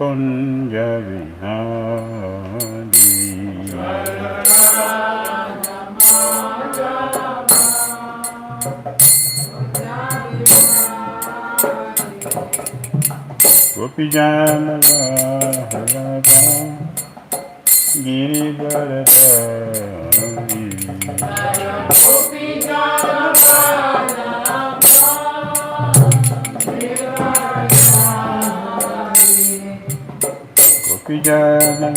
Kunja Vihari. Gopijana Radha Girivaradari. Gopijana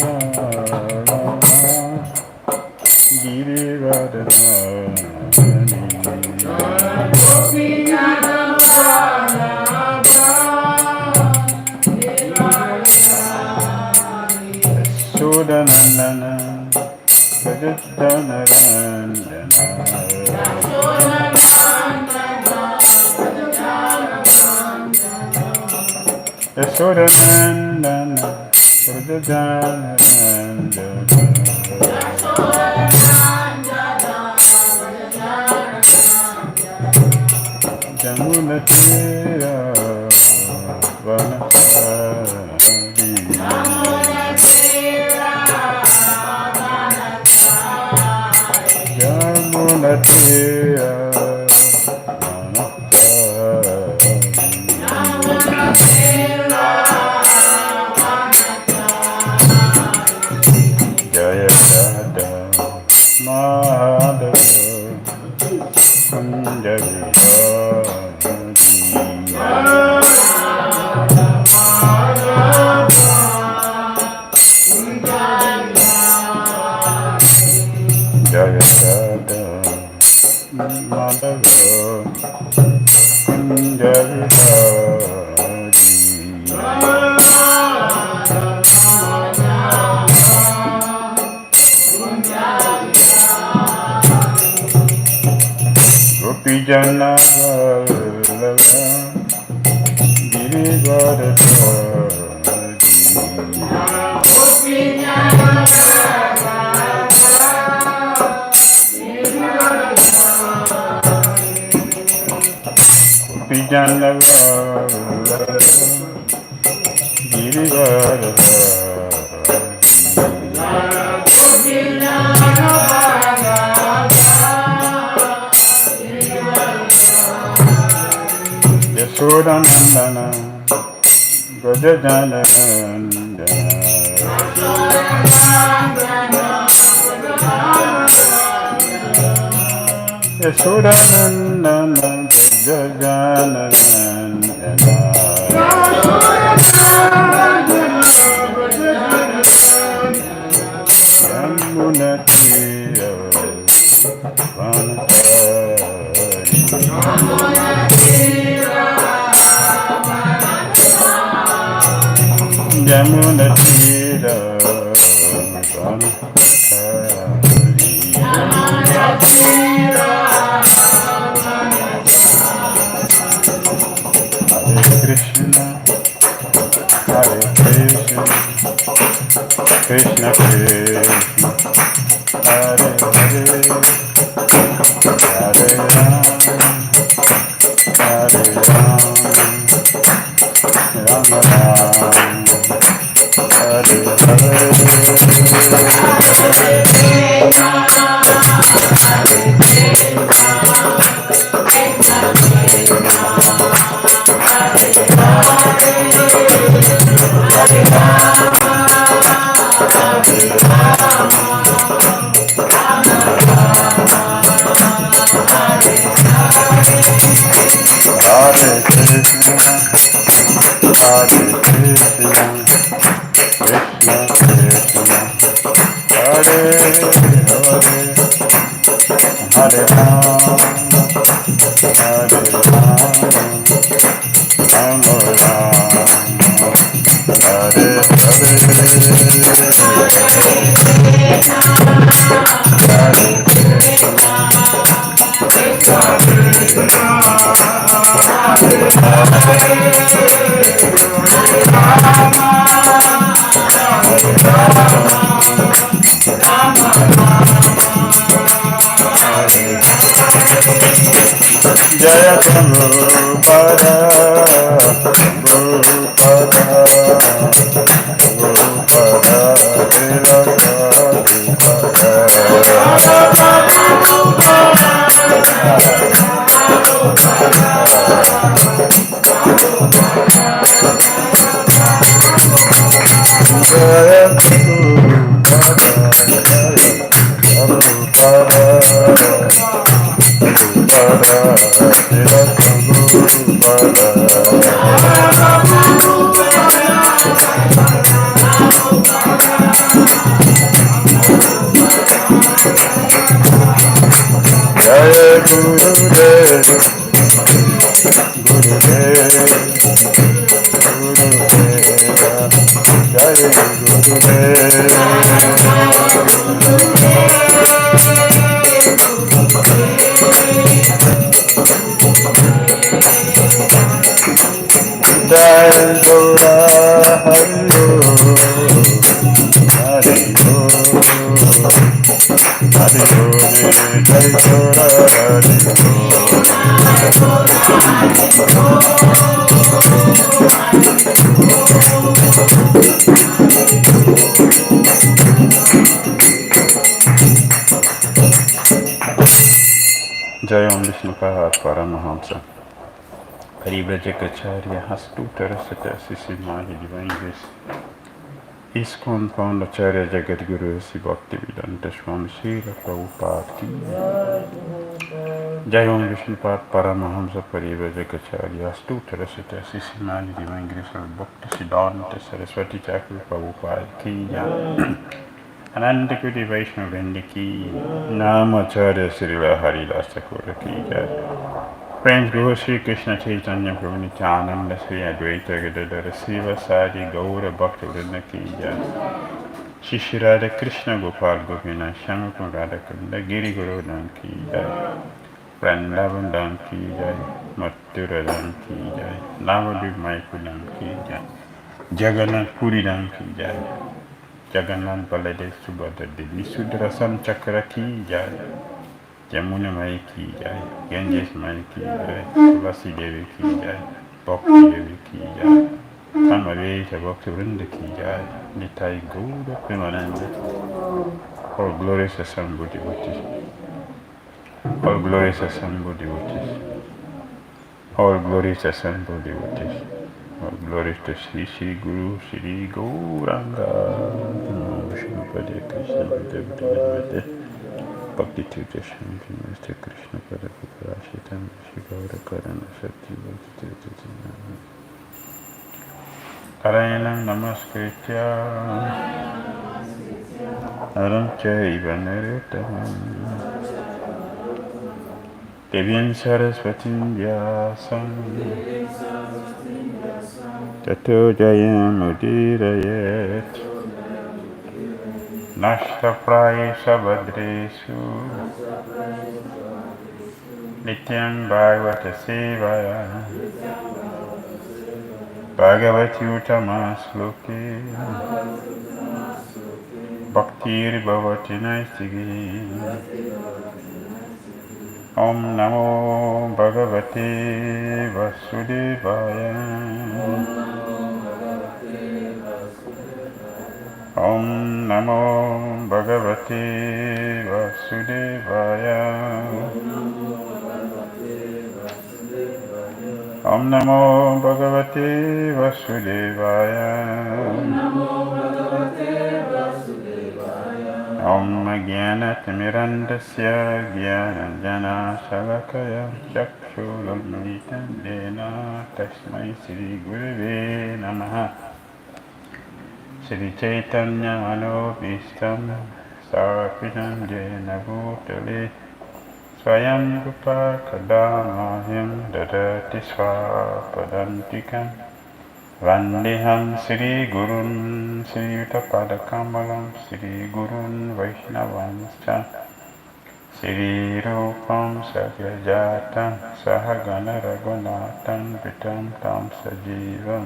Girivaradari. Yashodanandana Gajadanarandana. Yashodanandana Gajadanarandana. Jamunatira Vanasari. Jamunatira Jaya Dada Madhava Kunja Jaya Radha Madhava Kunja Vihari. Gopijana Vallabha Girivaradari. Gopijana Vallabha Girivaradari. Yashodanandana Gajadanarandana. Yashodanandana Gajadanarandana. Yamunatira Vanasari. Yamunatira Vanasari. Hare Krishna Hare Krishna Krishna Krishna Hare Hare Hare Ram Hare Ram Rama Ram Hare Hare. Hare Krishna, Hare Krishna, Krishna Krishna, Hare Hare, Hare Ram, Hare Ram, Rama Ram, Hare Hare. Jaya Prabhupada, Prabhupada, Jai Om Vishnupada Paramahamsa. Parivrajakacharya has two terraces in my divine grace. ISKCON founder Acharya Jagat Guru Sri Bhakti Swami Srila Prabhupada ki. Jai Om Vishnupada Paramahamsa Parivrajakacharya has two terraces in my divine grace of Bhakti Siddhanta Saraswati Thakur Prabhupada ki. Ananda Koti Vaishnava Vrinda ki. Namacharya Srila Haridas Thakur ki jai. Friends, Guru Sri Krishna Chaitanya Prabhu Nityananda Sri Advaita Gadadara Siva Sadi Gaura Bhakti Vrinda ki jai. Shri Shri Radha Krishna Gopal Gopina Shamakun Radha Kunda Giri Guru Dan ki jai. Vrindavan Dan ki jai. Mathura Dan ki jai. Navadvip Mayapur Dan ki jai. Jagannath Puri Dan ki jai. Jagannath Baladev Subhadra Devi Sudrasam Chakra ki jai. Jamuna Mai ki jai, Ganges Mai ki jai, Tulasi Devi ki jai, Bhakti Devi ki jai, Samaveta Bhakti Vrinda ki jai, Nitai Gaura Premananda. All glorious assembled devotees. All glorious assembled devotees. All glorious assembled devotees. All glories to Sri Sri Guru Sri Gauranga. Namo Vishnupada Krishna Bhakti Bhakti Tirtha Swami Mr. Krishna Pada Puparashitam Mangalacarana and Prayers Karanam Namaskritya Naram Chaiva Narottam Devyan Saraswatim Vyasam Tato Jayam Udirayat Nashtaprayesha Badresu Nityam Bhagavata Sevaya Bhagavati Uttamasloke Bhaktir Bhavati Naistigi Om Namo Bhagavate Vasudevaya Om Namo Bhagavate Vasudevaya Om Namo Bhagavate Vasudevaya Om Jnanatirmirandasya Jnananjana Shalakaya Chakshulunmitam Dena Tasmai Sri Gurave Namaha Sri Chaitanya Manobhistam Sarpinam Jena Bhutale Swayam Rupa Kadamahyam Dadati Swapadantikam Vandeham Sri Gurun Sri Yuttapada Kamalam Sri Gurun Vaishnavanscha Sri Rupam Sagrajatam Sahagana Raghunatam Vitam Tam Sajivam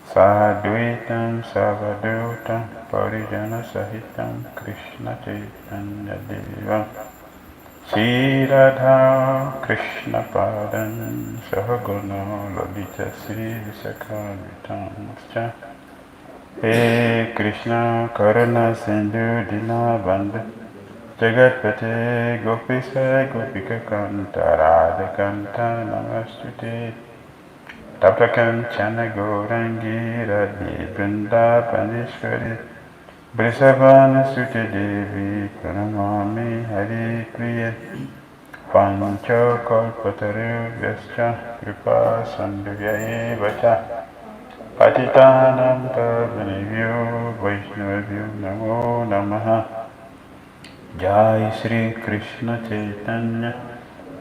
Sadhuitam Savadutam Parijana Sahitam Krishna Chaitanya Devam Sri Radha Krishna Padan Sahaguna Lalita Sri Visakhavitamscha He Krishna Karana Sindhu Dinabandha Jagatpate Gopisa Gopika Kanta Radha Kanta Namastute Taptakam Chana Gaurangi Radhi Brinda Panishwari Brisavana Sute Devi Pranamami Hari Priya Pancho Kalpataru Vyascha Kripa Sandhya Vacha Patitanam Pavanivyo Vaishnavyo Namo Namaha Jai Sri Krishna Chaitanya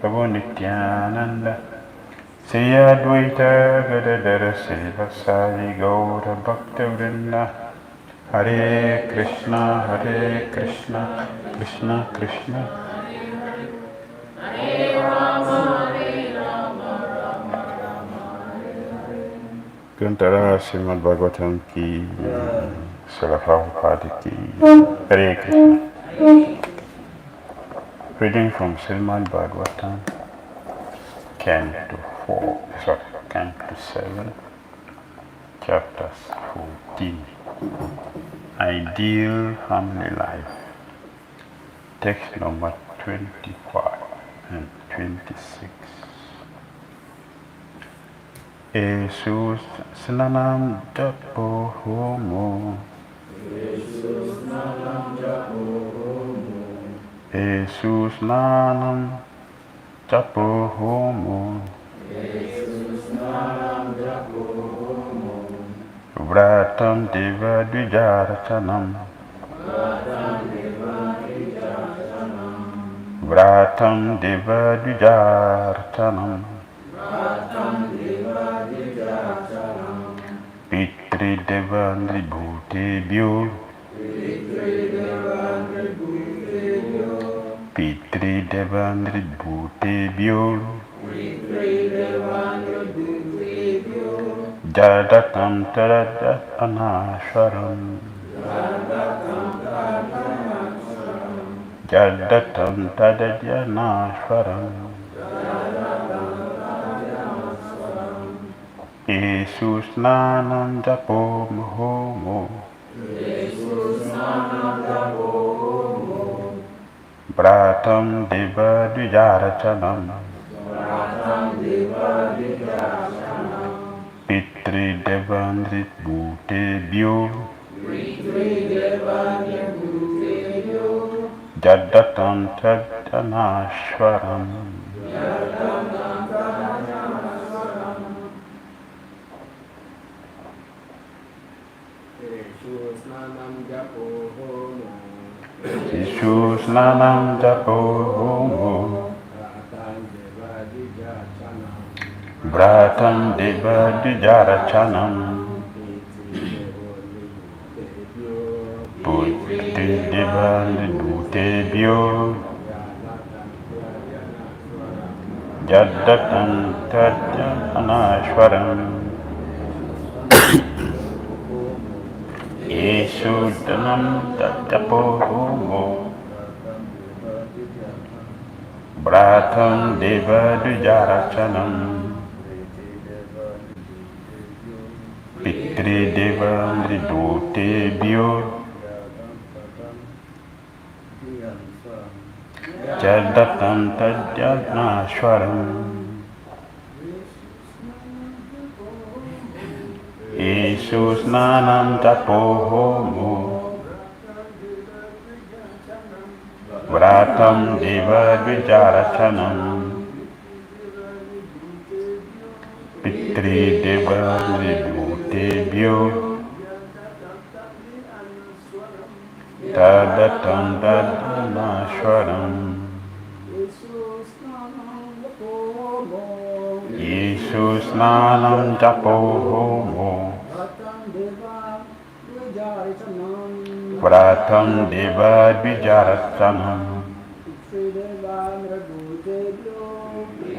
Prabhu Nityananda Sri Advaita Gadadara Srivasadi Gaura Bhakta Vrinda Hare Krishna Krishna Krishna Grantara Srimad Bhagavatam ki Srila Prabhupada ki Hare Krishna. Reading from Srimad Bhagavatam, Canto 7, Chapters 14. Ideal Family Life. Text number 25 and 26. Jesus Snanam Japo Homo. Jesus Snanam Japo Homo. Vratam Deva Dvijarachanam. Vratam Deva Dvijarachanam. Pitri Devandri Bhutebhyo. Pitri Devandri Bhutebhyo. Jadatam Taradat Anashwaram. Jadatam Tadadyanashwaram. Jesus Nanam Japo Homo. Bratam Deva Dvijarachanam. Pitri Devandri Bhutebhyo. Jadatam Tadyanashwaram. Jesus Nanam Japo Homo. Bratam Deva Dvijarachanam. Pitri Devandri Bhutebhyo. Jadatam Tadyanashwaram. Yeshudanam Japo Homo. Bratam Deva Dvijarachanam. Pitri Devandri Bhutebhyo. Jadatam Tadyanashwaram. Jesus Nanam Japo Homo. Vratam Deva Dvijarachanam. Pitri Devandri Bhutebhyo. Tadatam Tadyanashwaram. Jesus Nanam Japo Homo. Vratam Deva Dvijarachanam.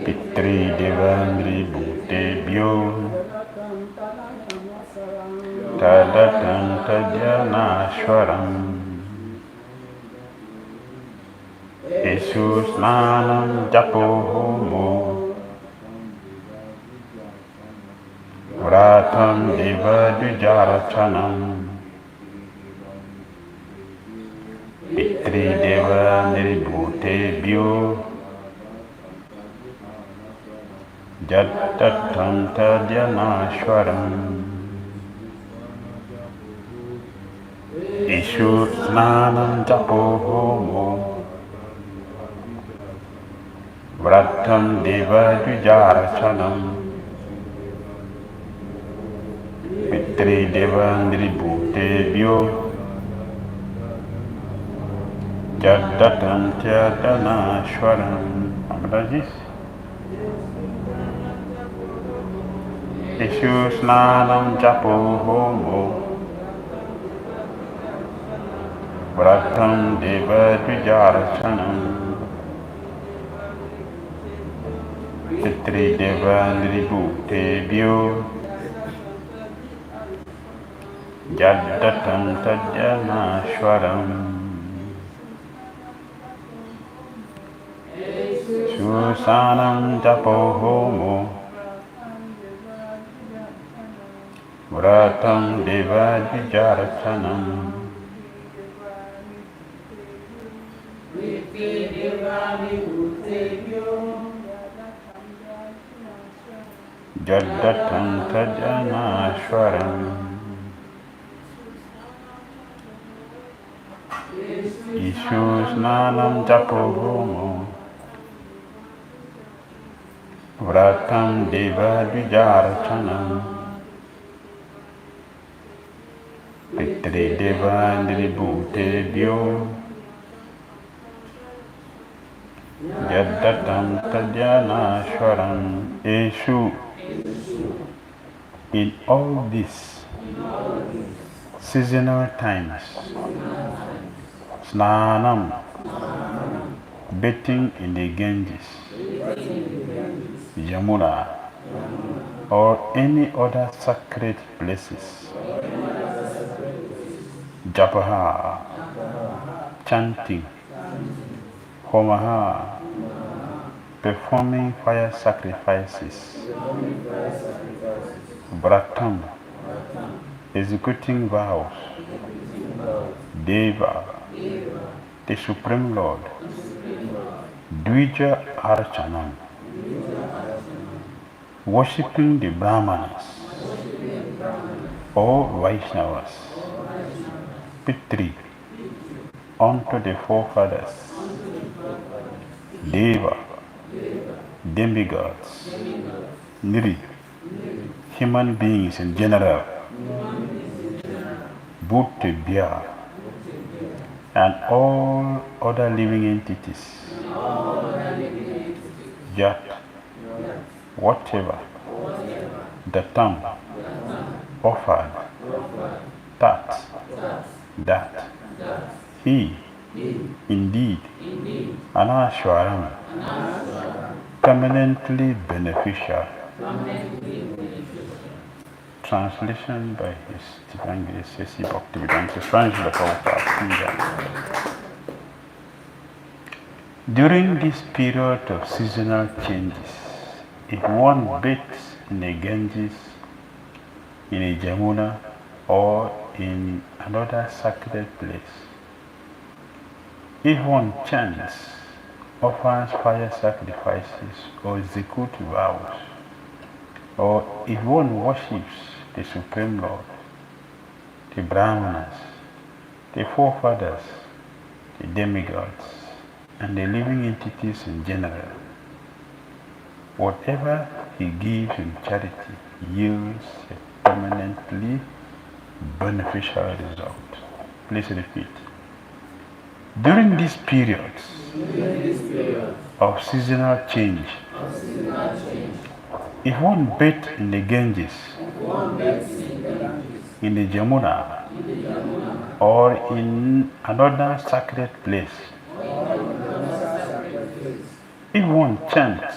Pitri Devandri Bhutebhyo. Tadatam Tadyanashwaram. Jesus Nanam Japo Homo. Vratam Deva Dvijarachanam. Pitri Deva Deva Niribhute Bhyo Jatatam Tadyanashwaram Ishu Snanam Japo Homo Vratam Deva Dvijarachanam Pitri Deva Niribhute Bhyo Jadatam Tyadanashwaram. Amrajis. Ishu Snanam Japo Homo Vratam Deva Dvijarachanam Pitri Deva Niribhute Bhyo Jadatam Tadyanashwaram Susanam Japo Homo Vratam Deva Dvijarachanam Jadatam Tadyanashwaram Ishu Snanam Japo Homo Vratam Deva Dvijarachanam Pitri Deva Niribhute Bhyo Jadatam Tadyanashwaram. Eshu, in all these seasonal times, Snanam, bathing in the Ganges, Yamuna, or any other sacred places, Japaha, chanting, Homaha, performing fire sacrifices, Vratam, executing vows, Deva, the Supreme Lord, Dvija Archanam, worshipping the Brahmanas or Vaishnavas, Pitri, unto the forefathers, Deva, demigods, Niri, human beings in general, Bhutebhya, and all other living entities, Jat, whatever, the tongue, offered, that, he, indeed, Anashwaram, permanently beneficial. Translation by His Divine Grace Bhakti Prabhupada. During this period of seasonal changes, if one bathes in the Ganges, in a Jamuna, or in another sacred place, if one chants, offers fire sacrifices, or executes vows, or if one worships the Supreme Lord, the Brahmanas, the forefathers, the demigods, and the living entities in general, whatever he gives in charity yields a permanently beneficial result. Please repeat. During these periods of seasonal change, if one bathes in the Ganges, in the Jamuna, or in another sacred place, if one chants,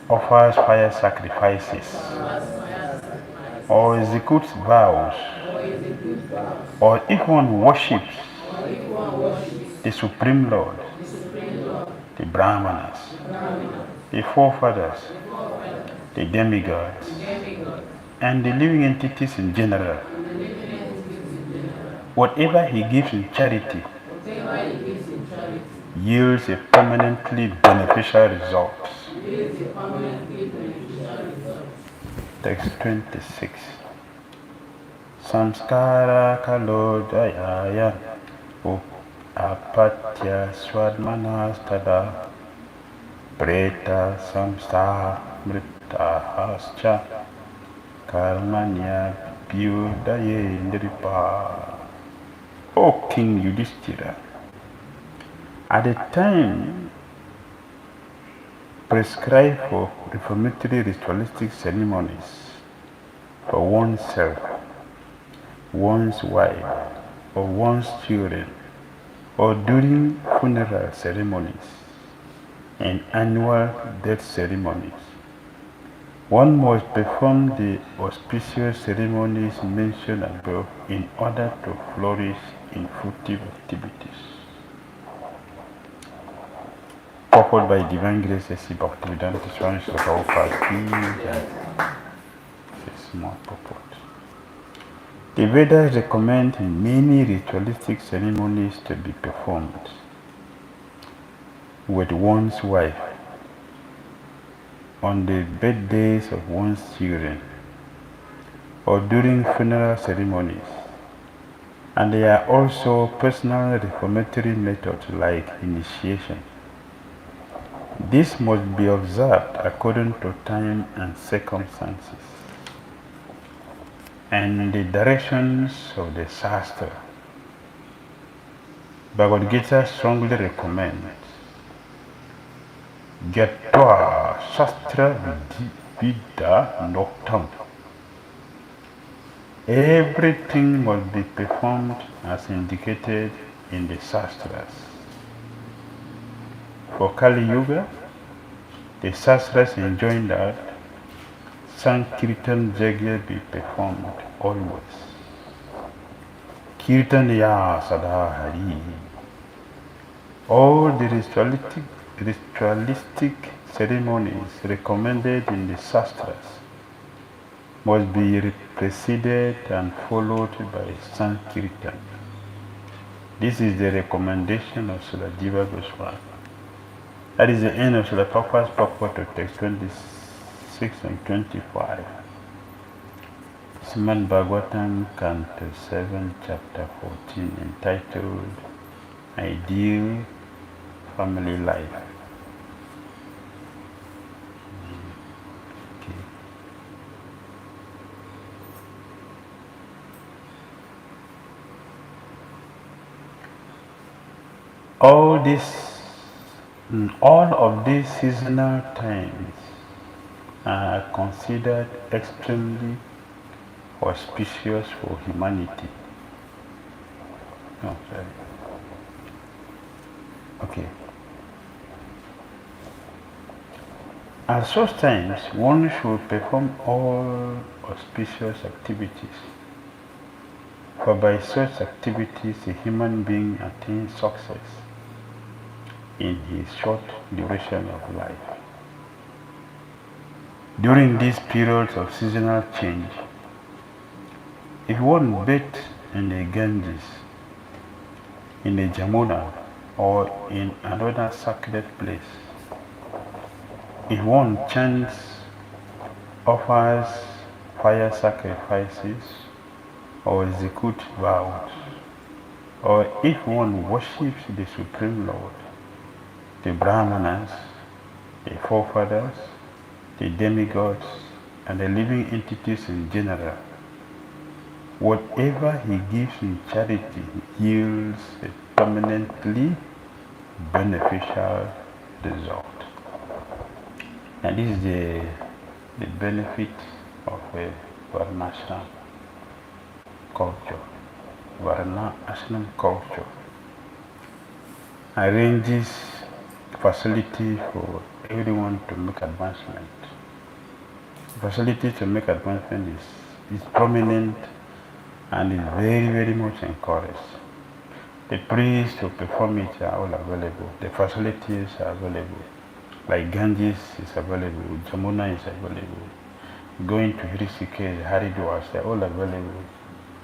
offers fire sacrifices, or executes vows, or if one worships the Supreme Lord, the Brahmanas, the forefathers, the demigods, and the living entities in general, whatever he gives in charity yields a permanently beneficial result. Text 26. Samskara kalodayaya apatya swadmanastada preta samsa mritahascha karmanya byudaye nripa. O King Yudhishthira, at the time prescribed for reformatory ritualistic ceremonies for oneself, one's wife, or one's children, or during funeral ceremonies and annual death ceremonies, one must perform the auspicious ceremonies mentioned above in order to flourish in fruitive activities. Purport by Divine Grace S.C. Bhakti BDDSwami small purport. The Vedas recommend many ritualistic ceremonies to be performed with one's wife, on the birthdays of one's children, or during funeral ceremonies. And there are also personal reformatory methods like initiation. This must be observed according to time and circumstances and the directions of the Shastra. Bhagavad Gita strongly recommends Gyatva Shastra Vidya Noctam. Everything must be performed as indicated in the Shastras. For Kali Yuga, the Shastras enjoin that Sankirtana be performed always. Kirtanaya Sadahari. All the ritualistic ceremonies recommended in the Shastras must be preceded and followed by Sankirtan. This is the recommendation of Srila Jiva Goswami. That is the end of Srila Prabhupada's purport to text 26 and 25. Srimad Bhagavatam, Canto 7, Chapter 14, entitled Ideal Family Life. All of these seasonal times are considered extremely auspicious for humanity. Okay. At such times, one should perform all auspicious activities, for by such activities a human being attains success in his short duration of life. During these periods of seasonal change, if one bathes in the Ganges, in the Jamuna, or in another sacred place, if one chants, offers fire sacrifices, or executes vows, or if one worships the Supreme Lord, the Brahmanas, the forefathers, the demigods, and the living entities in general, whatever he gives in charity yields a permanently beneficial result. And this is the benefit of a Varna Ashram culture. Varna Ashram culture arranges facility for everyone to make advancement. Facility to make advancement is prominent and is very, very much encouraged. The priests to perform it are all available. The facilities are available. Like Ganges is available, Jamuna is available. Going to Recitation, Haridwar, they're all available.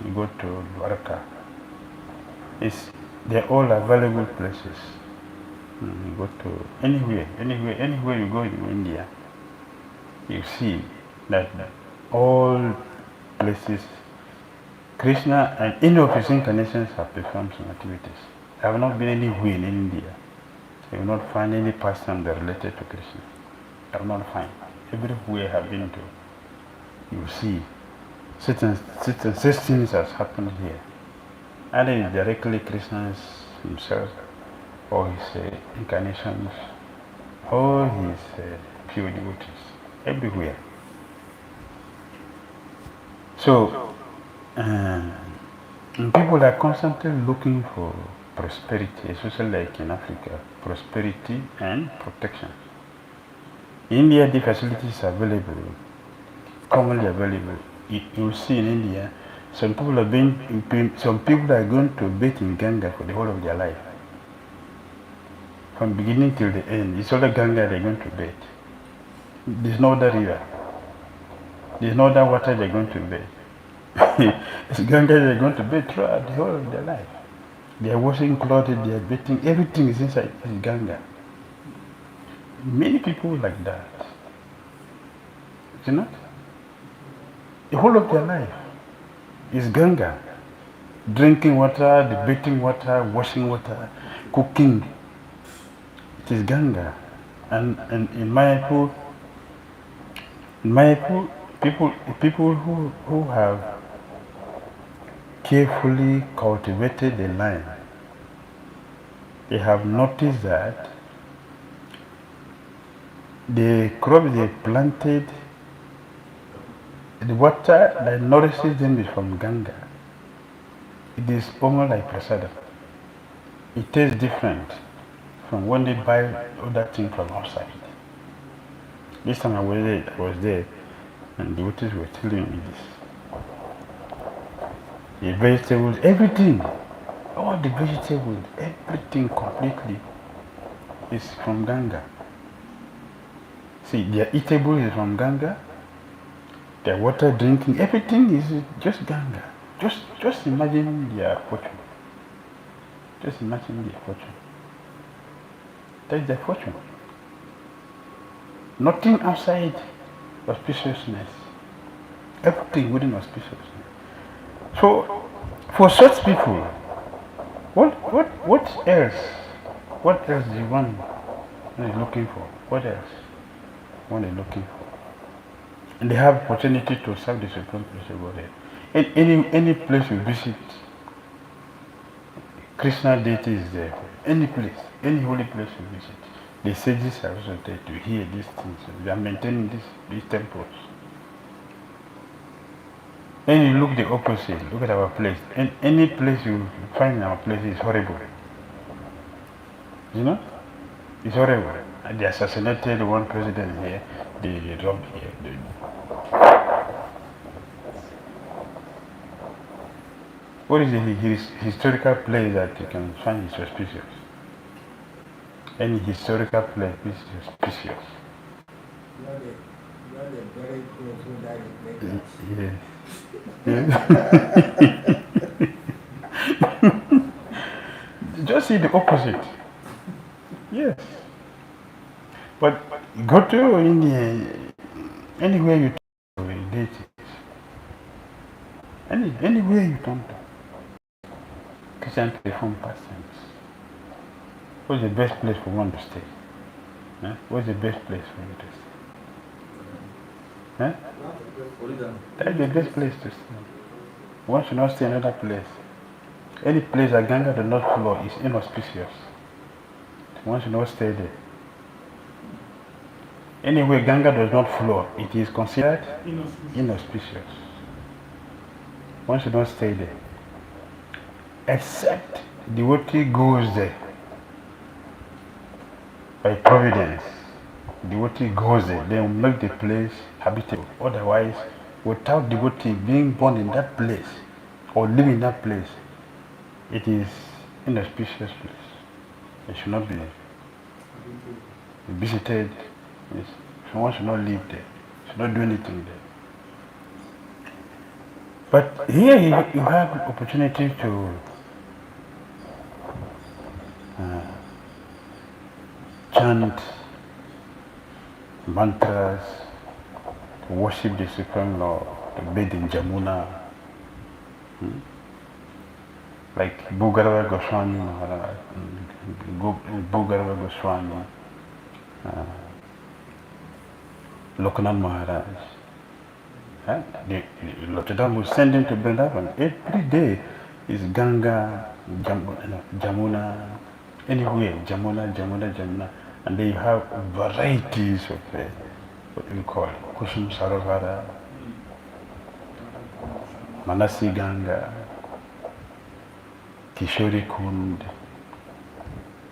You go to Dwarka. They're all available places. You go to anywhere you go in India, you see that all places, Krishna and any of his incarnations have performed some activities. I have not been anywhere in India. You will not find any person that related to Krishna. I will not find. Everywhere I have been to, you see certain things has happened here. Either directly Krishna himself, or his incarnations, or his pure devotees, everywhere. So, people are constantly looking for prosperity, especially like in Africa, prosperity and protection. In India, the facilities are available, commonly available. You see in India, some people are going to bathe in Ganga for the whole of their life. From beginning till the end, it's only Ganga they're going to bathe. There's no other river. There's no other water they're going to bathe. It's Ganga they're going to bathe throughout the whole of their life. They are washing clothes, they are bathing, everything is inside Ganga. Many people like that. You know? The whole of their life is Ganga. Drinking water, the bathing water, washing water, cooking. It is Ganga. And in Mayapur, people who have carefully cultivated the land, they have noticed that the crops they planted, the water that nourishes them is from Ganga. It is almost like prasadam. It tastes different from when they buy other things from outside. This time I was there and the devotees were telling me this. The vegetables, everything, all the vegetables, everything completely is from Ganga. See, their eatable is from Ganga, their water drinking, everything is just Ganga. Just imagine their fortune. Just imagine their fortune. That's their fortune. Nothing outside auspiciousness. Everything within auspiciousness. So, for such people, what else? What else do you want? What are you looking for? What else? What are you looking for? And they have opportunity to serve the Supreme Personality. Any place you visit, Krishna deity is there. Any place, any holy place you visit, the sages are also there to hear these things. They are maintaining these temples. Then you look the opposite, look at our place. Any place you find in our place is horrible. You know? It's horrible. They assassinated one president here, they robbed here. What is the historical place that you can find is suspicious? Any historical place is suspicious. Yes. Just see the opposite. Yes. But go to India, anywhere you turn to, deities. Anywhere you turn to. Christian perform pastimes. What's the best place for one to stay? Huh? What's the best place for you to stay? Huh? That's the best place to stay. One should not stay in another place. Any place that Ganga does not flow is inauspicious. One should not stay there. Anywhere Ganga does not flow, it is considered inauspicious. One should not stay there. Except devotee goes there by providence. Devotee goes there, they will make the place habitable. Otherwise, without devotee being born in that place or living in that place, it is inauspicious place. It should not be visited. Someone should not live there, should not do anything there. But here you have opportunity to chant mantras, to worship the Supreme Lord, to bathe in Jamuna, like Bhugarava Goswami Maharaj, Bhugarava Goswami, Lokanath Maharaj. Lord will send him to Vrindavan. Every day is Ganga, Jamuna, anywhere, Jamuna. And they have varieties of what we call Kusum Saravara, Manasi Ganga, Kishori Kund,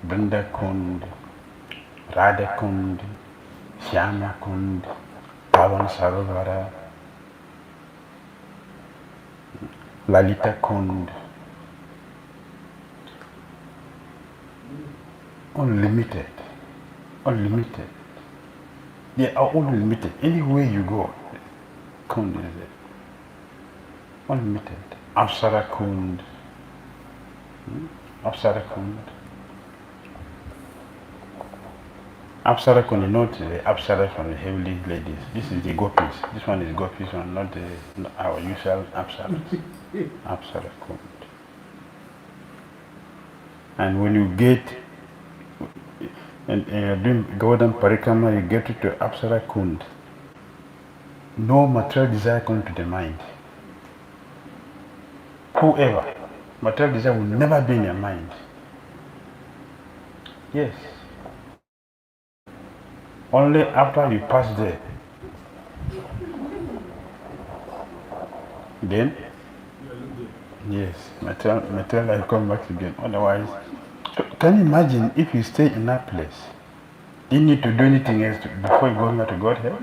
Brinda Kund, Radha Kund, Shyama Kund, Pavan Saravara, Lalita Kund. Unlimited. They are unlimited. Anywhere you go, Kund is it. Unlimited. Apsara Kund. Apsara Kund, you know the Apsara from the heavenly ladies. This is the gopis. This one is gopis one, not our usual Apsaras. Apsara Kund. And when you get and you're doing Golden Parikrama, you get to Apsara Kund. No material desire comes to the mind. Whoever, material desire will never be in your mind. Yes. Only after you pass there. Then, yes, material life come back again. Otherwise, so can you imagine if you stay in that place? You need to do anything else before you go to Godhead?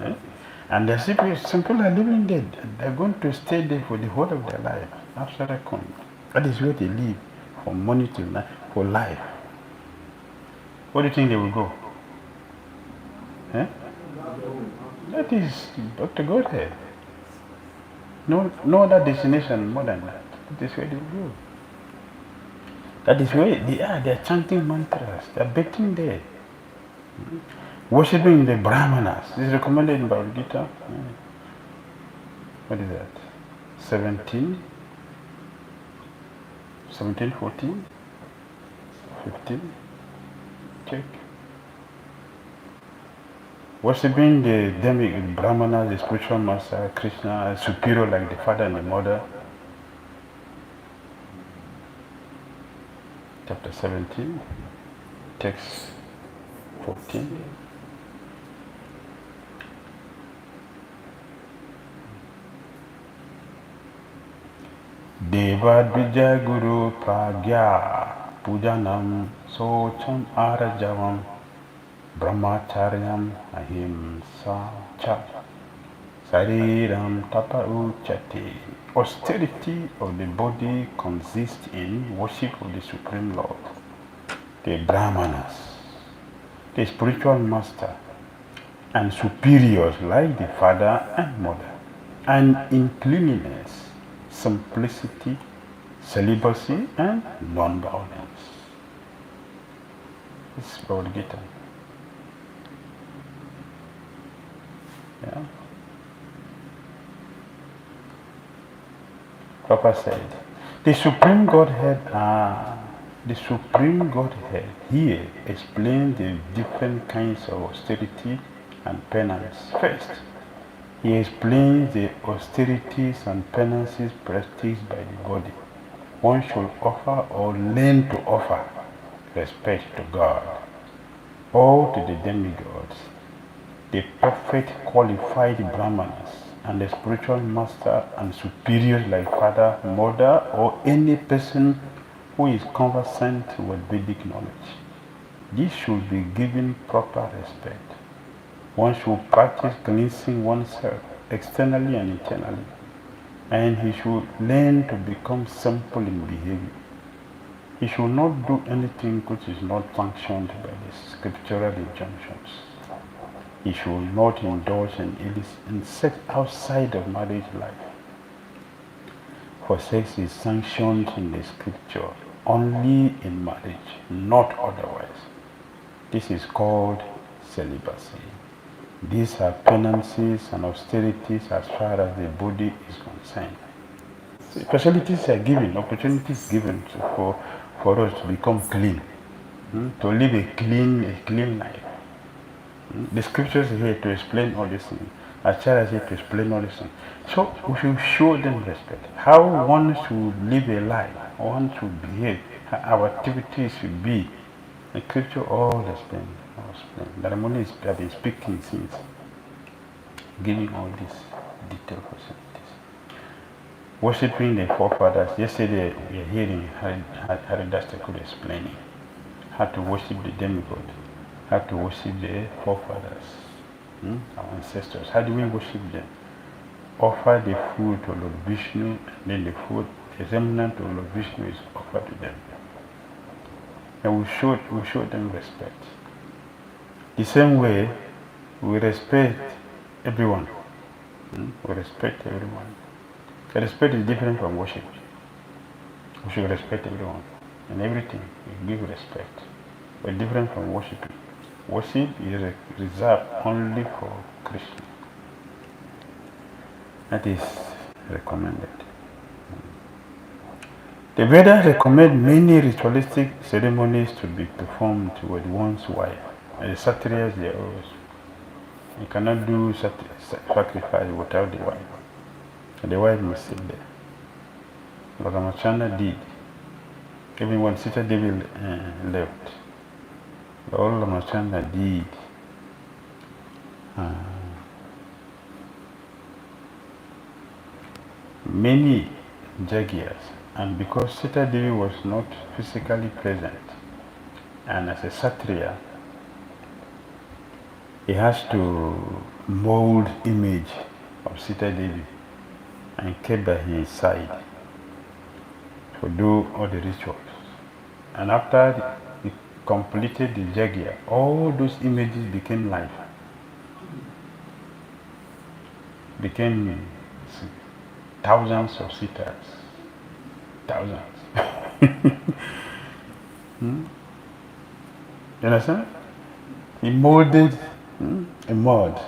Eh? And the simple are living there. They're going to stay there for the whole of their life. After that comes. That is where they live, from morning till night, for life. Where do you think they will go? Eh? That is back to Godhead. No other destination more than that. That is where they will go. That is where they are chanting mantras, they are bathing there. Worshipping the Brahmanas. This is recommended in Bhagavad Gita. What is that? 17, 14, 15. Check. Worshipping the Brahmanas, the spiritual master, Krishna, superior like the father and the mother. Chapter 17, text 14. Deva Dvija Guru Pragya Pujanam Socham Arajavam Brahmacharyam Ahimsa Cha Sariram Tapa Uchati. Austerity of the body consists in worship of the Supreme Lord, the Brahmanas, the spiritual master, and superiors like the father and mother, and in cleanliness, simplicity, celibacy, and non-violence. This is Bhagavad Gita. Yeah. Prabhupada said, the Supreme Godhead here explains the different kinds of austerity and penance. First, he explains the austerities and penances practiced by the body. One should offer or learn to offer respect to God or to the demigods, the perfect qualified Brahmanas, and the spiritual master and superiors like father, mother, or any person who is conversant with Vedic knowledge. This should be given proper respect. One should practice cleansing oneself externally and internally, and he should learn to become simple in behavior. He should not do anything which is not sanctioned by the scriptural injunctions. He should not indulge in sex outside of marriage life, for sex is sanctioned in the scripture only in marriage, not otherwise. This is called celibacy. These are penances and austerities as far as the body is concerned. Facilities are given, opportunities given for us to become clean, to live a clean life. The scriptures are here to explain all these things. Our child is here to explain all these things. So we should show them respect. How one should live a life, one should behave, how our activities should be. The scripture all explain. That I'm only have been speaking since, giving all these detailed facilities. Worshipping the forefathers. Yesterday we are hearing Haridas Thakur explaining how to worship the demigod, how to worship the forefathers, our ancestors. How do we worship them? Offer the food to Lord Vishnu, and then the food, the remnant of Lord Vishnu is offered to them. And we show them respect. The same way, we respect everyone. We respect everyone. Respect is different from worship. We should respect everyone and everything. We give respect, but different from worshiping. Worship is reserved only for Krishna. That is recommended. The Vedas recommend many ritualistic ceremonies to be performed with one's wife. And the Kshatriyas, they always, you cannot do sacrifice without the wife. And the wife must sit there. But Ramachandra did. Even when Sita Devi left, all Ramachandra did. Many Jagyas, and because Sita Devi was not physically present, and as a Kshatriya, he has to mold image of Sita Devi and keep by his side to do all the rituals. And after he completed the Jagya, all those images became life. Became thousands of Sitas. Thousands. You understand? He molded a mud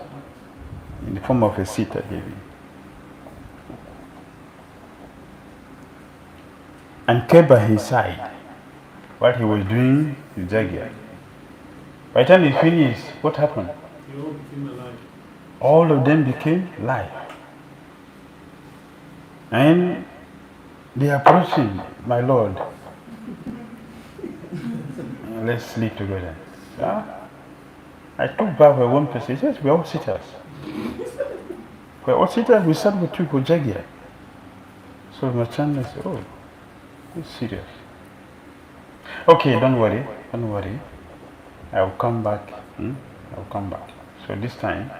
in the form of a Sita Devi. And kept by his side while he was doing the Jagya. By the time he finished, what happened? They all became alive. All of them became live. And they approached him, my Lord. Let's sleep together. I took back for one person. He says, we're all sitters. We're all sitters, we sat with you for Jagya. So my channel said, oh, it's serious. Okay, don't worry. I'll come back. I'll come back. So this time,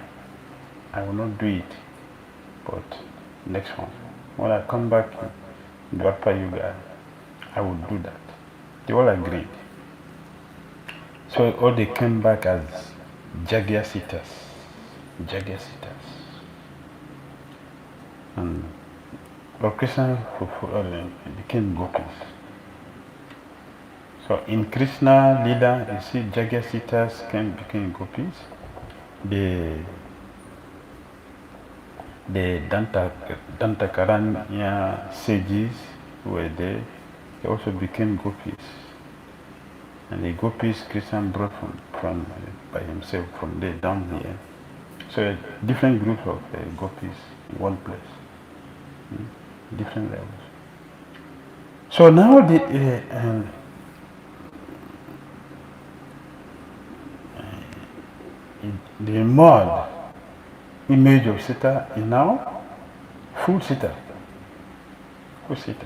I will not do it, but next one. When I come back in Dwapara Yuga, I will do that. They all agreed. So all they came back as Jagya Sitas. Jagya Sitas. And Lord Krishna became gopis. So in Krishna Lila, you see Jagya Sitas became gopis. The Dantakaranya sages who were there, they also became gopis. And the gopis Krishna brought from by himself from there down here. So a different group of gopis in one place. Different levels. So now the mud image of Sita is now full Sita. Full Sita.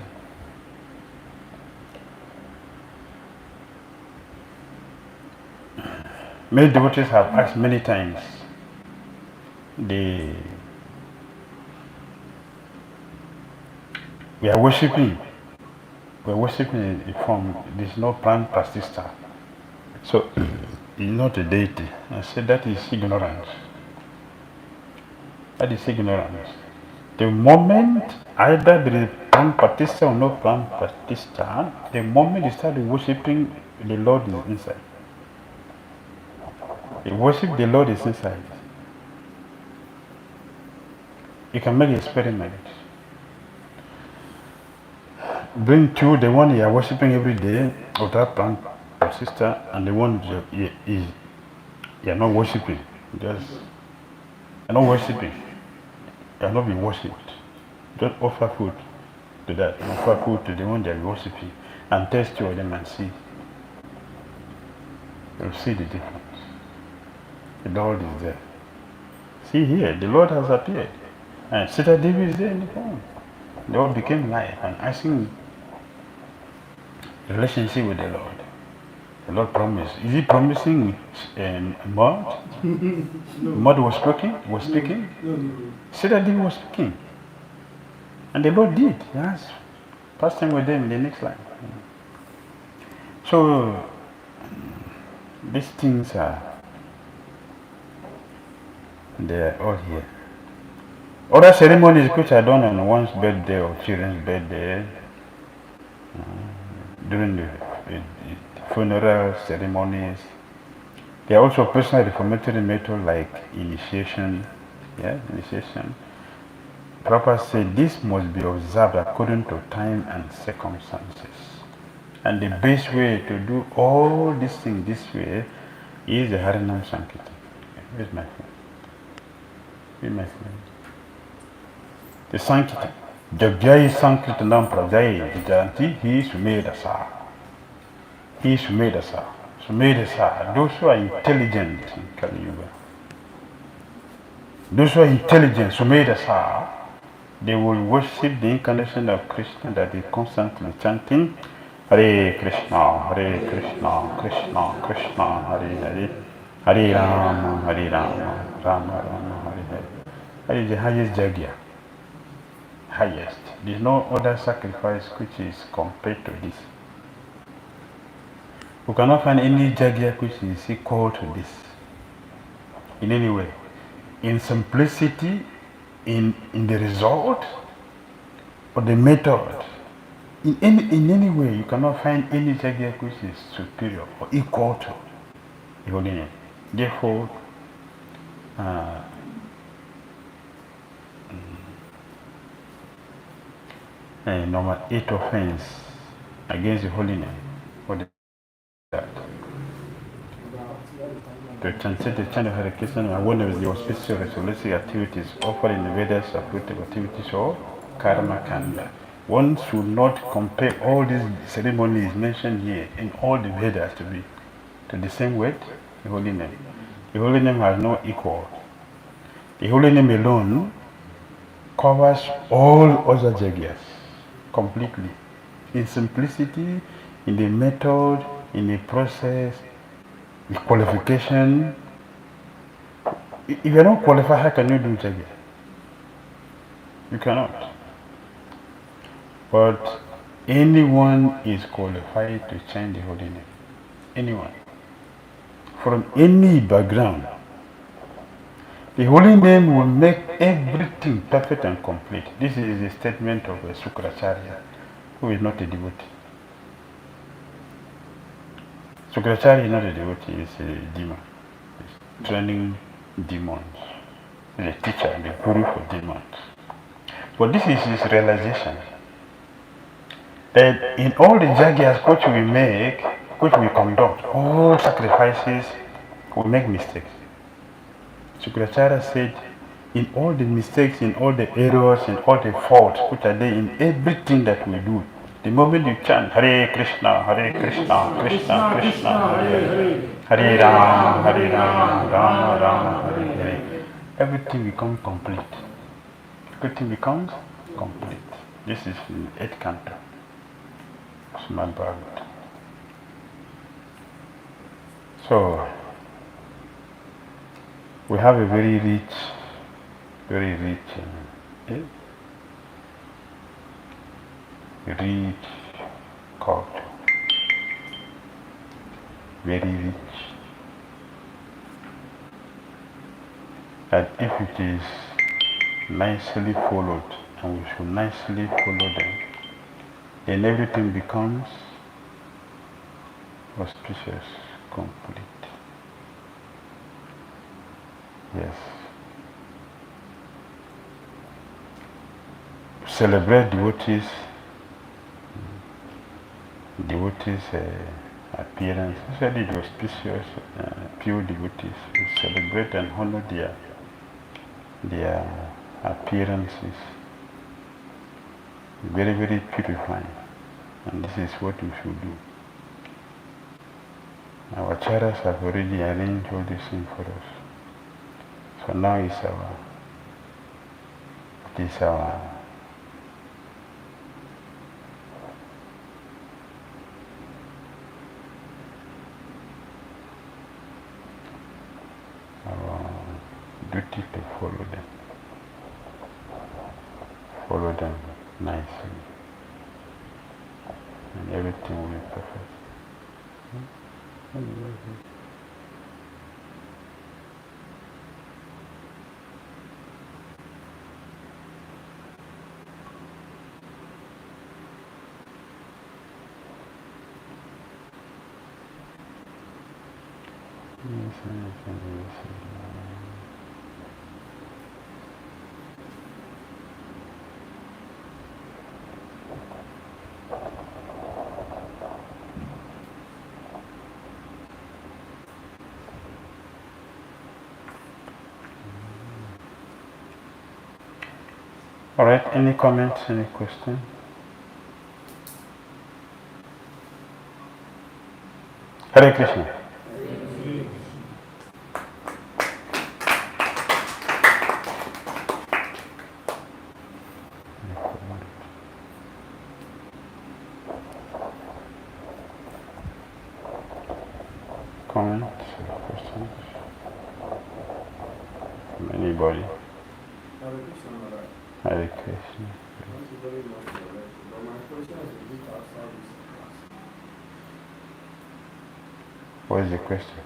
Many devotees have asked many times we are worshipping a form, there is no plant pastista. So it's not a deity. I said that is ignorance. That is ignorance. The moment either there is pran pratishtha or no pran pratishtha, the moment you start worshipping, the Lord is inside. You worship the Lord is inside. You can make experiments. Bring two, the one you are worshipping every day without pran pratishtha, and the one you are not worshipping. Just you are not worshipping. You are not being worshipped. Just offer food to that. Offer food to the one they are worshipping, and test two of them and see. You'll see the difference. The Lord is there. See here, the Lord has appeared. And Sita Devi is there in the form. The Lord became life and asking relationship with the Lord. The Lord promised. Is he promising mud? No. Mud was speaking? No. Sita Devi was speaking. And the Lord did. Yes. Past time with them in the next life. So these things they're all here. Other ceremonies which are done on one's birthday or children's birthday, during the funeral ceremonies, there are also personal reformatory methods like initiation. Initiation. Prabhupada said this must be observed according to time and circumstances. And the best way to do all these things this way is the Harinam Sankirtana. Where's my friend? The Sankirtana. Jagjai Sankirtanam Prajai Vijanti, he is Sumedasa. He is Sumedasa. Sumedasa. Those who are intelligent in Kali Yuga. Those who are intelligent, Sumedasa, they will worship the incarnation of Krishna that is constantly chanting Hare Krishna, Krishna Krishna, Hare Hare, Hare Rama, Rama Rama, Hare Hare. That is the highest jagya. Highest. There is no other sacrifice which is compared to this. We cannot find any jagya which is equal to this in any way. In simplicity, in the result, or the method. In any way, you cannot find any jagya which is superior or equal to the holy name. Therefore, number 8 offense against the holy name. What is that? To translate the chant of Hare Krishna and one of the auspicious ritualistic activities offered in the Vedas are productive activities or karma kanda. One should not compare all these ceremonies mentioned here in all the Vedas to be to the same weight, the holy name. The holy name has no equal. The holy name alone covers all other jagyas completely. In simplicity, in the method, in the process, the qualification. If you are not qualified, how can you do jagya? You cannot. But anyone is qualified to chant the holy name. Anyone. From any background. The holy name will make everything perfect and complete. This is a statement of a Sukracharya, who is not a devotee. Sukracharya is not a devotee, he is a demon. He's training demons. He's a teacher, the guru for demons. But this is his realization. That in all the jagyas which we make, which we conduct, all sacrifices, we make mistakes. Sukracharya said, in all the mistakes, in all the errors, in all the faults which are there in everything that we do, the moment you chant Hare Krishna, Krishna Krishna, Hare Rama, Rama Rama, Hare Hare, everything becomes complete. Everything becomes complete. This is the 8th canto. Srimad Bhagavatam. So, we have a very rich culture. Very rich. And if it is nicely followed, and we should nicely follow them, then everything becomes auspicious, complete. Yes. Celebrate devotees' appearance, especially the auspicious, pure devotees. We celebrate and honor their appearances. Very, very purifying. And this is what we should do. Our acharyas have already arranged all these things for us. So now it is our duty to follow them. Follow them nicely. And everything will be perfect. All right, any comments, any questions? Hare Krishna. Comments, questions from anybody? Hare Krishna. Thank you very much for that. But my question is a bit outside this class. What is the question?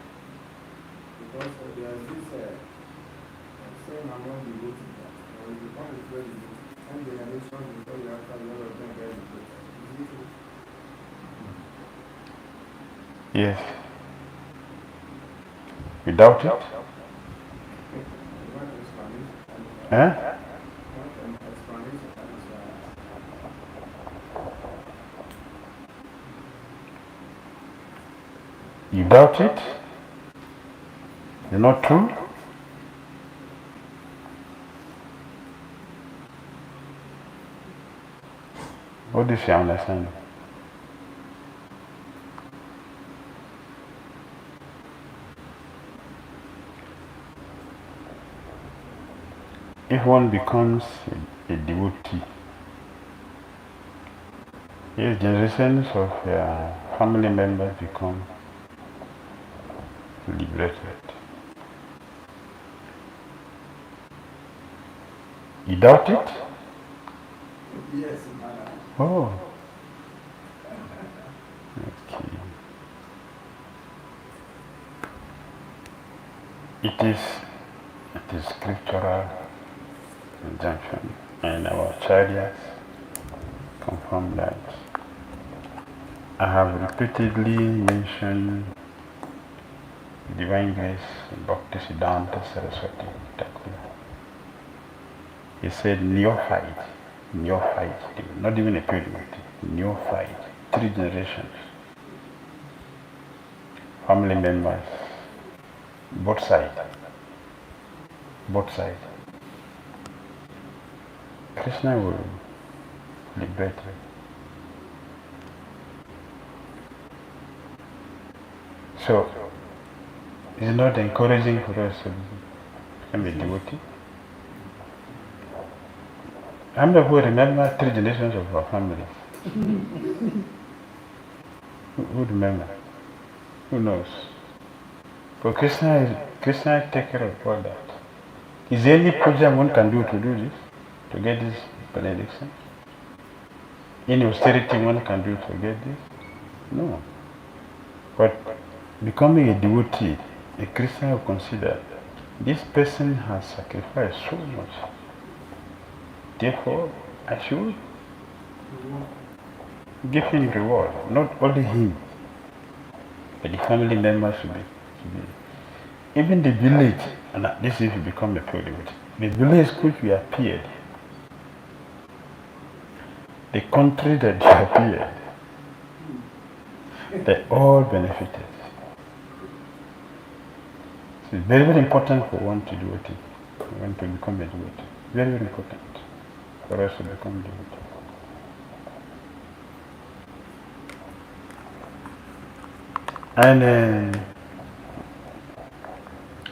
Because there is this saying among the devotees that when you become a very devotee, and generation before you after a lot of them get devoted. Is it true? Yes. Without it? You want to explain it? Huh? You doubt it? It's not true? What do you understand? If one becomes a devotee, yes, generations of family members become liberated. You doubt it? Yes, Madam. Oh. Okay. It is scriptural injunction, and our acharyas confirm that. I have repeatedly mentioned Divine Grace Bhakti Siddhanta Saraswati Thakur. He said neophyte, not even a pilgrim, neophyte, 3 generations, family members, both sides. Krishna will liberate you. So, it's not encouraging for us to become a devotee. How many of you remember 3 generations of our family? Who remember? Who knows? But Krishna take care of all that. Is there any program one can do to do this? To get this benediction? Any austerity one can do to get this? No. But becoming a devotee, a Christian will consider this person has sacrificed so much. Therefore, I should give him reward, not only him, but the family members should be. Even the village, and this is if you become a pure devotee, the village which we appeared, the country that you appeared, they all benefited. So it's very, very important for one to do it, one to become a devotee. Very, very important for us to become a devotee. And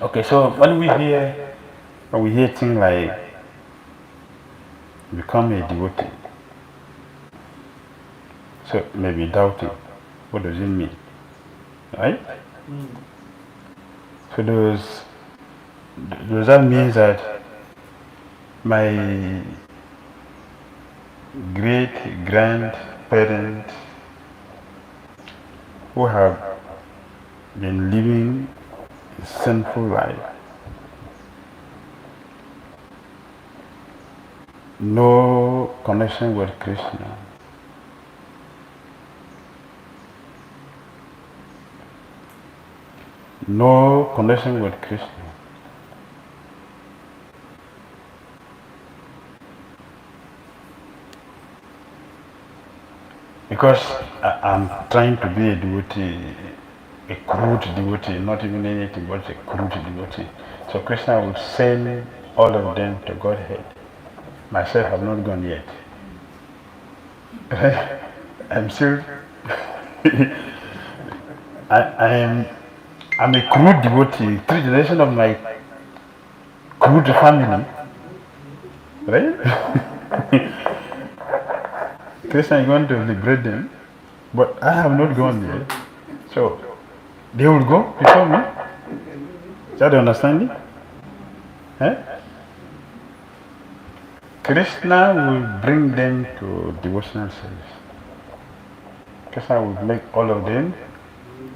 okay, so when we hear things like become a devotee, so maybe doubting, what does it mean, right? So does that mean that my great grandparents who have been living a sinful life, no connection with Krishna, no connection with Krishna, because I'm trying to be a devotee, a crude devotee, not even anything but a crude devotee. So Krishna will send all of them to Godhead. Myself have not gone yet. I'm still I'm a crude devotee, 3 generations of my crude family. Right? Krishna is going to liberate them, but I have not gone yet. So they will go before me. Is that the understanding? Eh? Krishna will bring them to devotional service. Krishna will make all of them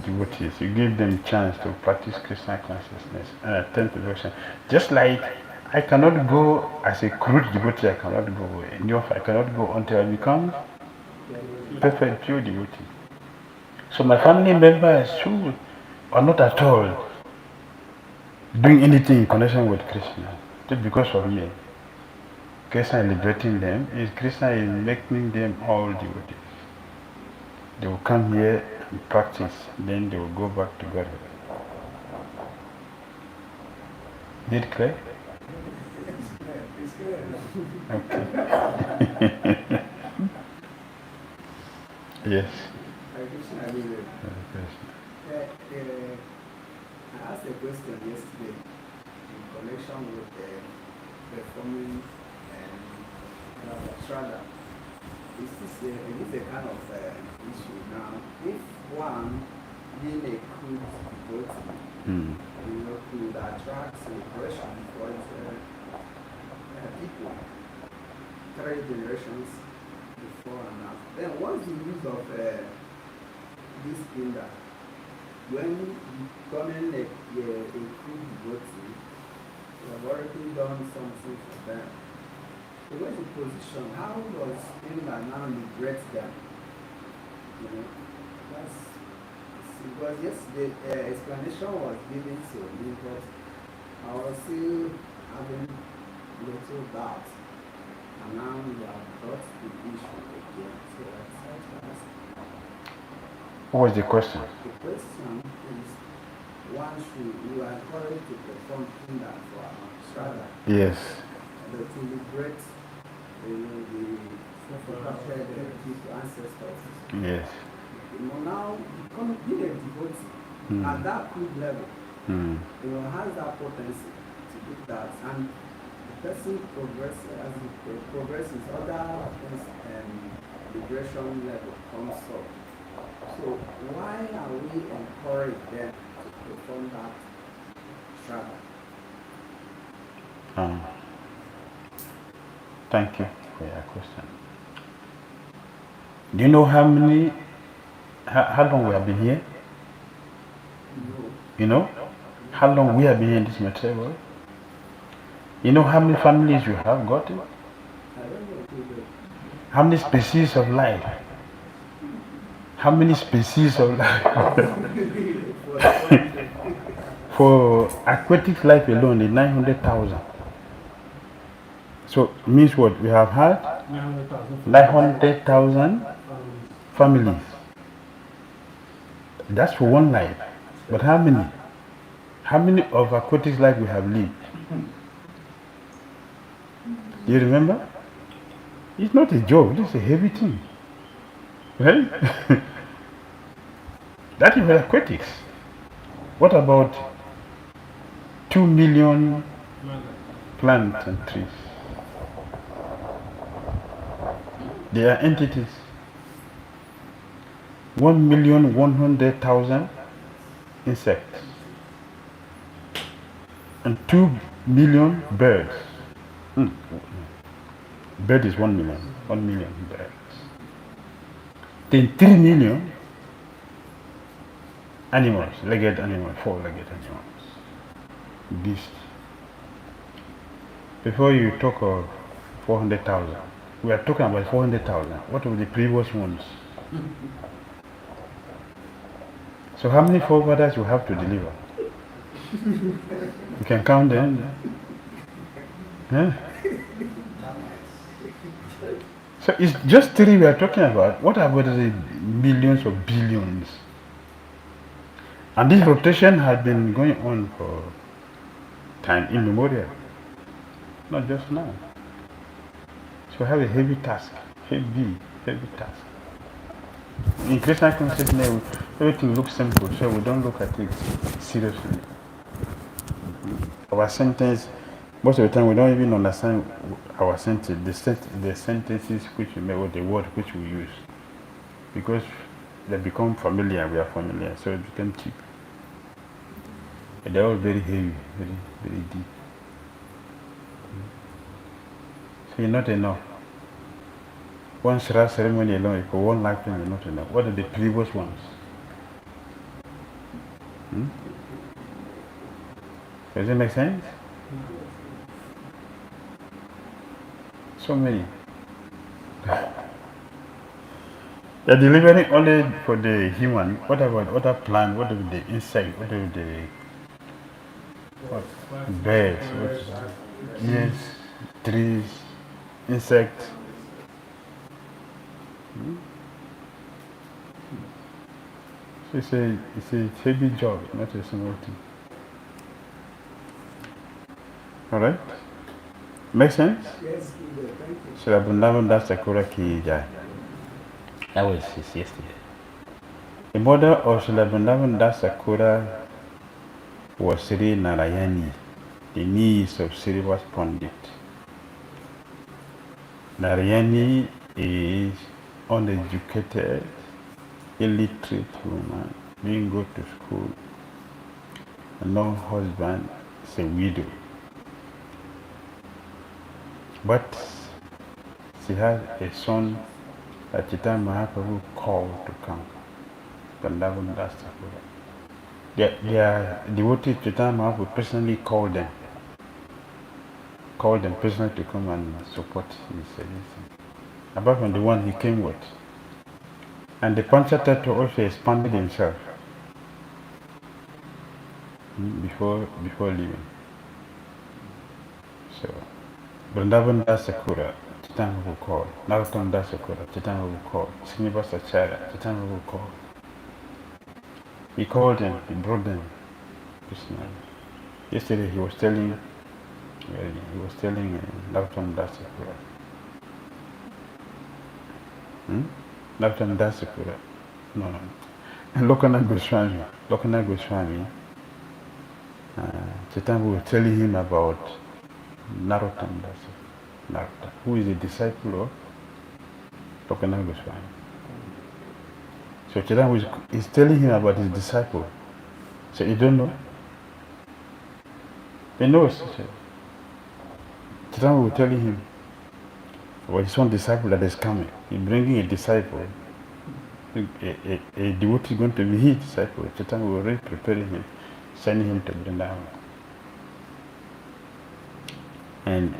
devotees. You give them chance to practice Krishna consciousness and attempt to devotion. Just like I cannot go as a crude devotee, I cannot go enough, I cannot go until I become perfect pure devotee. So my family members who are not at all doing anything in connection with Krishna, just because of me. Krishna is liberating them, Krishna is making them all devotees. They will come here and practice, then they will go back to God. Is it clear? Okay. Yes. I asked a question yesterday in connection with performing Shraddha. Is a kind of issue now? If one being a crude devotee, could attract celebration for people 3 generations before and after, then what's the use of this thing that when becoming a crude devotee, you have already done something for them? So what's the position? How does Inda now liberate them? That's because yesterday explanation was given to me, but I was still having little doubt, and now you have brought the issue again. So I decided to ask. What was the question? The question is, you are encouraged to perform Inda for Shraddha. Yes. To liberate the ancestors. Yes. Now, being a devotee at that good level, has that potency to do that, and the person progresses, other liberation level comes up. So why are we encouraged them to perform that Shraddha? Thank you for your question. Do you know how long we have been here? No. You know? How long we have been here in this material world? You know how many families you have got? I How many species of life? How many species of life? For aquatic life alone, is 900,000. So it means what? We have had 900,000 families. That's for one life. But how many? How many of aquatic life we have lived? You remember? It's not a joke, this is a heavy thing. Right? That is aquatics. What about 2 million plants and trees? They are entities. 1,100,000 insects. And 2 million birds. Bird is 1 million. 1 million birds. Then 3 million animals, legged animals, four-legged animals, beasts. Before you talk of 400,000, we are talking about 400,000. What were the previous ones? So how many forefathers you have to deliver? You can count them. Huh? So it's just three we are talking about. What about the millions or billions? And this rotation has been going on for time immemorial, not just now. So we have a heavy task, heavy task. In Christian consciousness, everything looks simple, so we don't look at it seriously. Our sentence, most of the time we don't even understand our sentence, the sentences which we make or the word which we use. Because they become familiar, we are familiar, so it becomes cheap. And they're all very heavy, very deep. So you're not enough. One Shra ceremony alone, for one lifetime, you're not enough. What are the previous ones? Does it make sense? So many. They're delivering only for the human. What about other plants? What about the insect? What about the birds? Yes, trees, insects. So it's a heavy job, not a small thing. Alright? Make sense? Yes, thank you. Srila Sakura Ki Jai. That was yesterday. The mother of Srila Sakura was Sri Narayani, the niece of Srivas Pandit. Narayani is uneducated, illiterate woman, didn't go to school, no husband, is a widow. But she has a son that Chaitanya Mahaprabhu called to come. Vrindavan Das Sakura. Their devotees, Chaitanya Mahaprabhu personally called them personally to come and support his solution. Apart from the one he came with. And the Panchatattva also expanded himself before leaving. So Vrindavan Das Sakura, Chaitanya Mahaprabhu called. Narottam Das Sakura, Chaitanya Mahaprabhu called. Srinivasa Acharya, Chaitanya Mahaprabhu called. He called them, he brought them personally. Yesterday he was telling Narottam Das Sakura. Narottam Das Sakura. No. Lokanath Goswami. Chaitanya was telling him about Narottam Das Sakura, who is a disciple of Lokanath Goswami. So Chaitanya is telling him about his disciple. So you don't know? He knows. Chaitanya was telling him about his own disciple that is coming. He's bringing a disciple. A devotee is going to be his disciple. Chaitanya was already preparing him, sending him to Vrindavan. And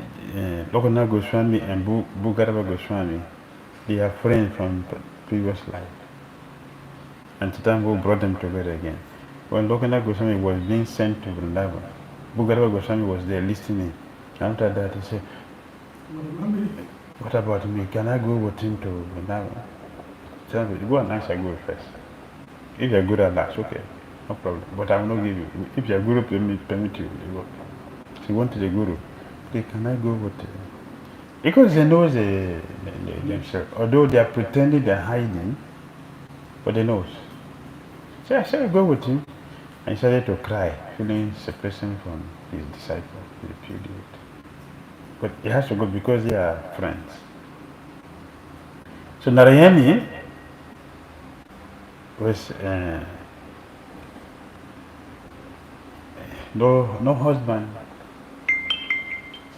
Lokanath Goswami and Bhugarava Goswami, They are friends from previous life. And Chaitanya brought them together again. When Lokanath Goswami was being sent to Vrindavan, Bhugarava Goswami was there listening. After that, he said, "What about me? Can I go with him to Vrindavan?" Chaitanya said, "Go and ask your Guru first. If your Guru allows, okay, no problem. But I will not give you. If your Guru permit you, you go." So he went to the Guru. Say, "Can I go with him?" Because they know themselves. Although they are pretending they're hiding, but they know. So I said, "Go with him." And he started to cry, feeling separation from his disciple. He repudiated. But he has to go because they are friends. So Narayani was no husband,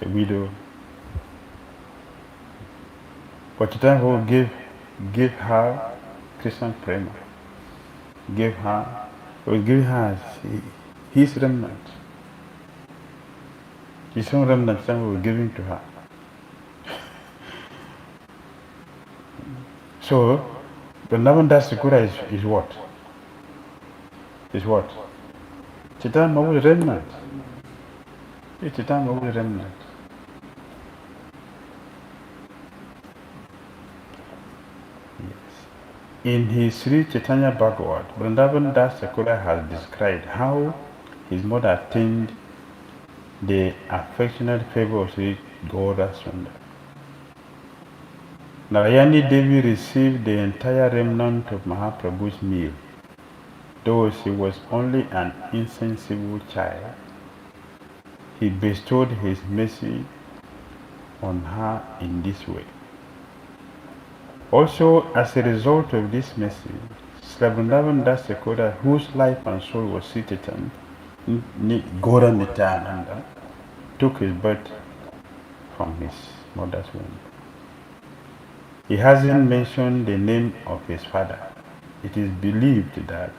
a widow. But Chaitanya gave her Krishna Prema. Gave her, was giving her his remnant. His own remnant Chaitanya was giving to her. So, Vrindavan Das Thakura is what? Is what? Chaitanya Mahaprabhu's remnant. It's Chaitanya Mahaprabhu's remnant. In his Sri Chaitanya Bhagavat, Vrindavan Das Thakura has described how his mother attained the affectionate favor of Sri Gaura Sundar. Narayani Devi received the entire remnant of Mahaprabhu's meal, though she was only an insensible child. He bestowed his mercy on her in this way. Also, as a result of this mercy, Sri Vrindavan Das Thakura, whose life and soul was seated in Gaura Nityananda, took his birth from his mother's womb. He hasn't mentioned the name of his father. It is believed that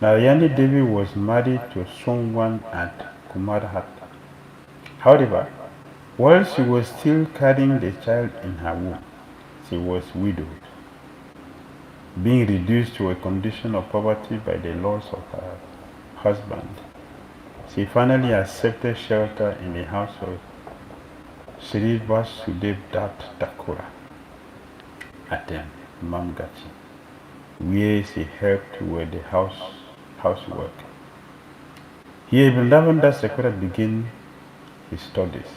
Narayani Devi was married to someone at Kumarhat. However, while she was still carrying the child in her womb, she was widowed, being reduced to a condition of poverty by the loss of her husband. She finally accepted shelter in the house of Sri Vasudev Dutt Thakura at Mamgachi, where she helped with the housework. Here, Vrindavan Das Thakura began his studies.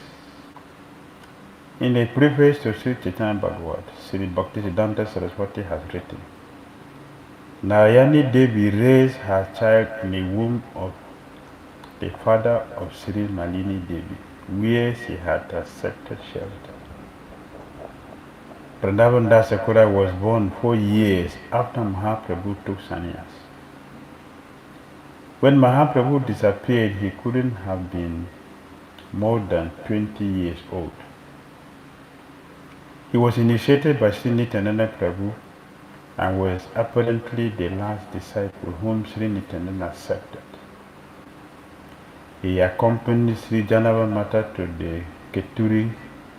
In the preface to Sri Chaitanya Bhagavat, Sri Bhaktisiddhanta Saraswati has written, Narayani Devi raised her child in the womb of the father of Sri Malini Devi, where she had accepted shelter. Vrindavan Das Thakura was born 4 years after Mahaprabhu took sannyas. When Mahaprabhu disappeared, he couldn't have been more than 20 years old. He was initiated by Sri Nityananda Prabhu and was apparently the last disciple whom Sri Nityananda accepted. He accompanied Sri Janava Mata to the Keturi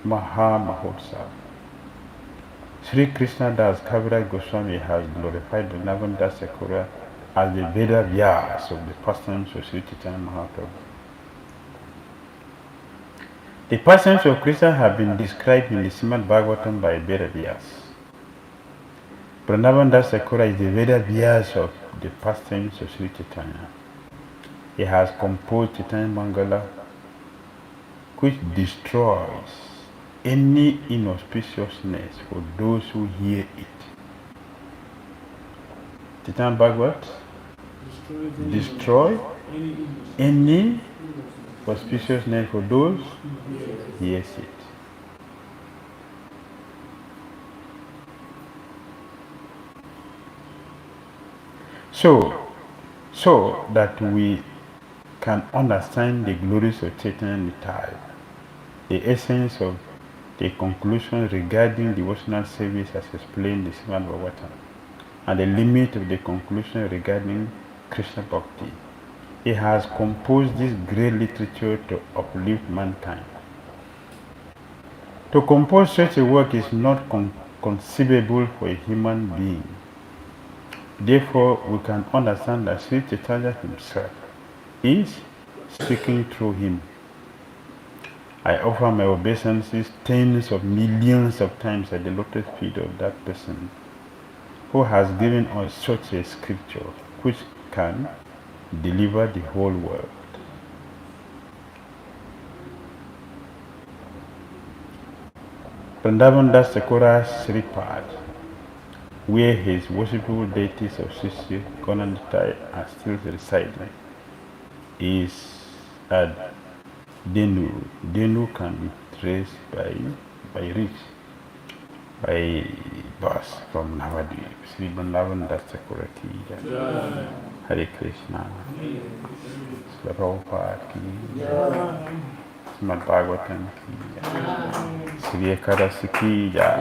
Maha Mahotsav. Sri Krishna Das Kaviraj Goswami has glorified Vrindavan Das Thakura as the Veda Vyas of the pastimes of Sri Chaitanya Mahaprabhu. The pastimes of Krishna have been described in the Srimad Bhagavatam by Veda Vyas. Vrindavan Das Thakura is the Veda Vyas of the pastimes of Sri Chaitanya. He has composed Chaitanya Mangala, which destroys any inauspiciousness for those who hear it. Chaitanya Bhagavat destroy any auspiciousness for those who hear it. So that we can understand the glories of Chaitanya Nitai, the essence of the conclusion regarding devotional service as explained in Srimad Bhagavatam, and the limit of the conclusion regarding Krishna Bhakti. He has composed this great literature to uplift mankind. To compose such a work is not conceivable for a human being. Therefore, we can understand that Sri Chaitanya himself is speaking through him. I offer my obeisances tens of millions of times at the lotus feet of that person who has given us such a scripture which can deliver the whole world. Vrindavan Das Thakur's Sripad, where his worshipful deities of Sri Konantai are still residing, is at Denu. Denu can be traced by bus from Navadvip. Sri Vrindavan Das Thakur ki jai. Hare Krishna. Sri Prabhupada ki jai. Srimad Bhagavatam ki jai. Sri Ekadasi ki jai.